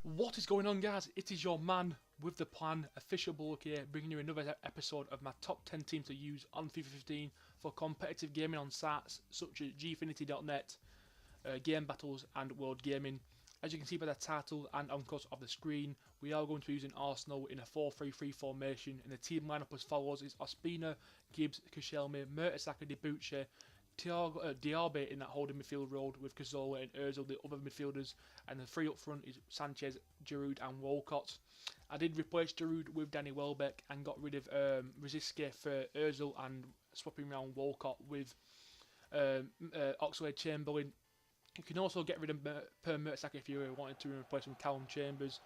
What is going on, guys? It is your man with the plan, OfficialBullock here, bringing you another episode of my top 10 teams to use on FIFA 15 for competitive gaming on sites such as gfinity.net, Game Battles and World Gaming. As you can see by the title and on course of the screen, we are going to be using Arsenal in a 4-3-3 formation, and the team lineup as follows is Ospina, Gibbs, Koscielny, Mertesacker, Debuchy, Diaby in that holding midfield role with Cazorla and Ozil, the other midfielders, and the three up front is Sanchez, Giroud and Walcott. I did replace Giroud with Danny Welbeck and got rid of Rosicky for Ozil and swapping around Walcott with Oxlade-Chamberlain. You can also get rid of Per Mertesacker if you wanted to replace him with Callum Chambers.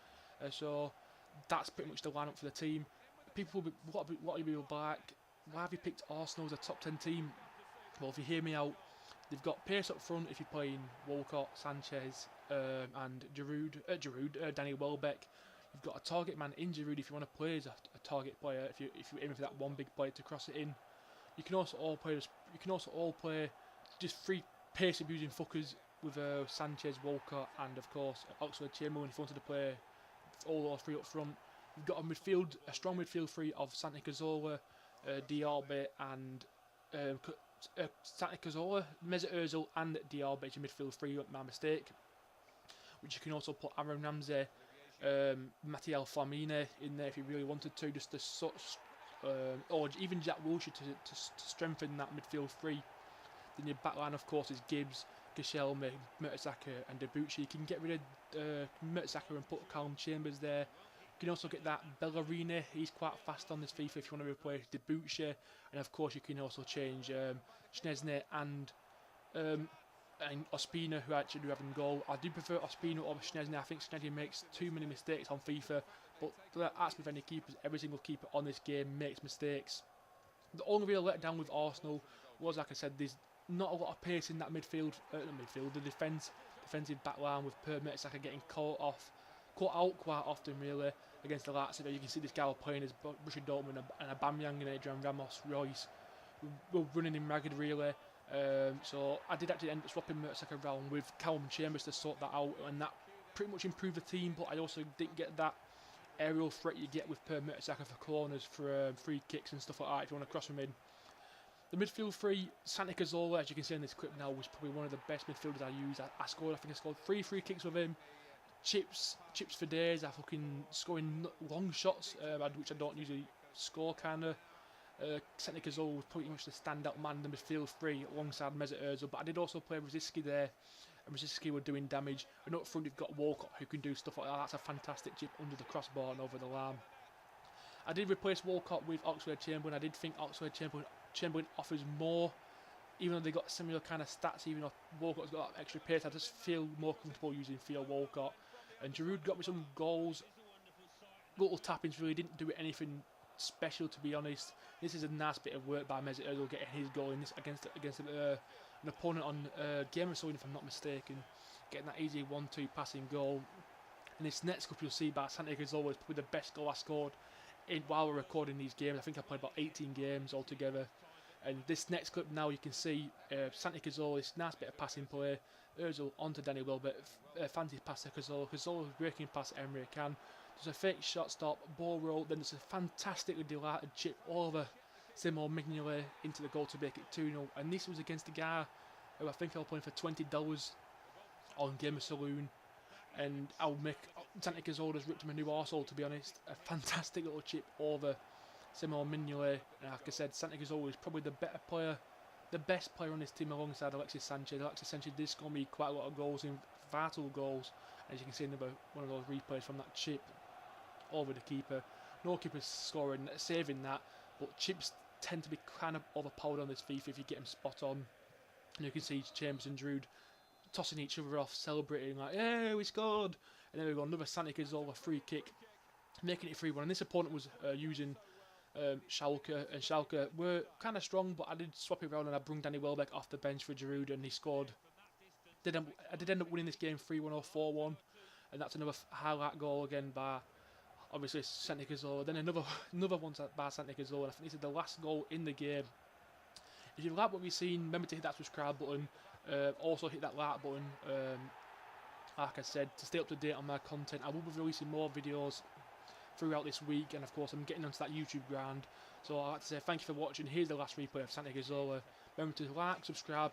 So that's pretty much the lineup for the team. People will be, what you will like, why have you picked Arsenal as a top 10 team? Well, if you hear me out, they've got pace up front if you're playing Walcott, Sanchez and Giroud, Danny Welbeck. You've got a target man in Giroud if you want to play as a target player, if you're aiming for that one big player to cross it in. You can also all play just three pace abusing fuckers with Sanchez, Walcott and of course Oxlade-Chamberlain if you wanted to play all those three up front. You've got a strong midfield three of Santi Cazorla, Diaby and Santi Cazorla, Mesut Ozil and Diaby as your midfield three, my mistake. Which you can also put Aaron Ramsey, Matteo Flamini in there if you really wanted to, just to sort or even Jack Wilshere to strengthen that midfield three. Then your backline of course is Gibbs, Koscielny, Mertesacker and Debuchy. You can get rid of Mertesacker and put Callum Chambers there. You can also get that Bellerini, he's quite fast on this FIFA if you want to replace Debuchy, and of course you can also change Szczesny and Ospina, who I actually do have in goal. I do prefer Ospina over Szczesny. I think Szczesny makes too many mistakes on FIFA, but that's with any keepers. Every single keeper on this game makes mistakes. The only real letdown with Arsenal was, like I said, there's not a lot of pace in that the defensive backline with Per Mertesacker getting caught out quite often really against the likes of it. You can see this guy playing as Borussia Dortmund and Aubameyang and Adrian Ramos, Royce were running him ragged really. So I did actually end up swapping Mertesacker around with Callum Chambers to sort that out, and that pretty much improved the team. But I also didn't get that aerial threat you get with Per Mertesacker for corners, for free kicks and stuff like that if you want to cross them in. The midfield three, Santi Cazorla, as you can see in this clip now, was probably one of the best midfielders I used. I think I scored 3 free kicks with him. Chips for days. I fucking scoring long shots, which I don't usually score kinda. Santi Cazorla was pretty much the standout man in the midfield three alongside Mesut Ozil, but I did also play Rosicky there, and Rosicky were doing damage. And up front you've got Walcott who can do stuff like that. That's a fantastic chip under the crossbar and over the line. I did replace Walcott with Oxlade-Chamberlain. I did think Oxlade-Chamberlain offers more, even though they got similar kind of stats. Even though Walcott's got that extra pace, I just feel more comfortable using Theo Walcott. And Giroud got me some goals, little tappings. Really didn't do anything special, to be honest. This is a nice bit of work by Mesut Ozil getting his goal in this against an opponent on Game of Sweden, if I'm not mistaken, getting that easy 1-2 passing goal. And this next clip you'll see by Santi Cazorla is probably the best goal I scored while we're recording these games. I think I played about 18 games altogether. And this next clip now you can see Santi Cazorla, this nice bit of passing play, Ozil onto Danny Welbeck, fancy pass to Cazorla, Cazorla breaking past Emre Can, there's a fake shot stop, ball roll, then there's a fantastically delighted chip over Simon Mignolet into the goal to make it 2-0, and this was against a guy who I think I was playing for $20 on Game of Saloon, and I'll make Santi Cazorla's ripped him a new arsehole, to be honest. A fantastic little chip over Simon Mignolet, and like I said, Santi Cazorla is probably the best player on this team alongside Alexis Sanchez. Alexis Sanchez did score me quite a lot of goals, in vital goals, as you can see another one of those replays from that chip over the keeper. No keeper saving that, but chips tend to be kind of overpowered on this FIFA if you get them spot on. And you can see Chambers and Giroud tossing each other off, celebrating like, "Hey, we scored!" And then we got another Santi Cazorla free kick, making it 3-1. And this opponent was using Schalke, and Schalke were kind of strong, but I did swap it around and I brung Danny Welbeck off the bench for Giroud, and he scored. I did end up winning this game 3-1 or 4-1, and that's another highlight goal again by obviously Santi Cazorla. Then another one by Santi Cazorla. I think this is the last goal in the game. If you like what we've seen, remember to hit that subscribe button. Also hit that like button. like I said, to stay up to date on my content, I will be releasing more videos throughout this week, and of course I'm getting onto that YouTube grind. So I'd like to say thank you for watching. Here's the last replay of Santi Cazorla. Remember to like, subscribe,